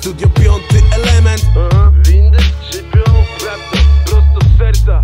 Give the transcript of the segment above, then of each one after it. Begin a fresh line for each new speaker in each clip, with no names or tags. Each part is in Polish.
studio piąty element.
Windy skrzypią, prawda, prosto z serca.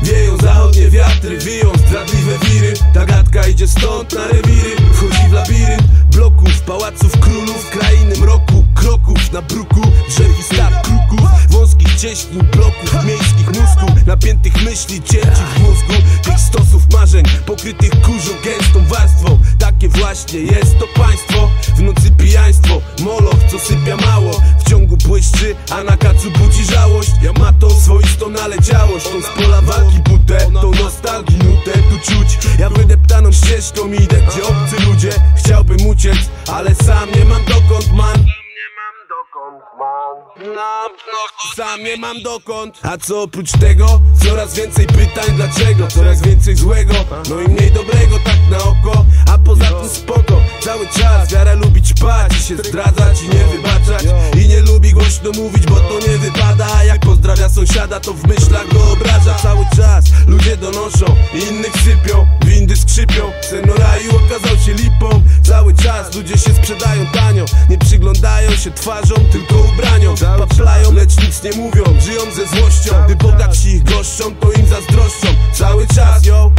Wieją zachodnie wiatry, wyją zdradliwe wiry. Ta gadka idzie stąd na rewiry. Wchodzi w labirynt bloków, pałaców królów, krainy mroku, kroków na bruku, drzew i staw kruków, wąskich cieśnin, bloków miejskich mózgów, napiętych myśli, cięci w mózgu, tych stosów marzeń, pokrytych kurzą gęstą warstwą. Takie właśnie jest to państwo. W nocy pijaństwo, moloch, co sypia mało, w ciągu błyszczy, a na kacu budzi żałość. Ja ma tą swoistą naleciałość, tą z pola walki butę, tą nostalgii nutę tu czuć. Ja wydeptaną ścieżką idę, gdzie obcy ludzie. Chciałbym uciec, ale sam nie mam dokąd, man. Sam nie mam dokąd. A co oprócz tego? Coraz więcej pytań dlaczego, coraz więcej złego, no i mniej dobrego tak na oko. A poza tym spoko, cały czas wiara lubi ćpać i się zdradzać i nie wybaczać. I nie lubi głośno mówić, bo to nie wypada. A jak pozdrawia sąsiada, to w myślach go obraża. Cały czas ludzie donoszą, innych sypią, windy skrzypią. Sen o raju okazał się lipą. Cały czas ludzie się sprzedają tanio, nie przyglądają się twarzą, tylko ubraniom. Paplają, lecz nic nie mówią, żyją ze złością. Gdy bogatsi ich goszczą, to im zazdroszczą. Cały czas, yo.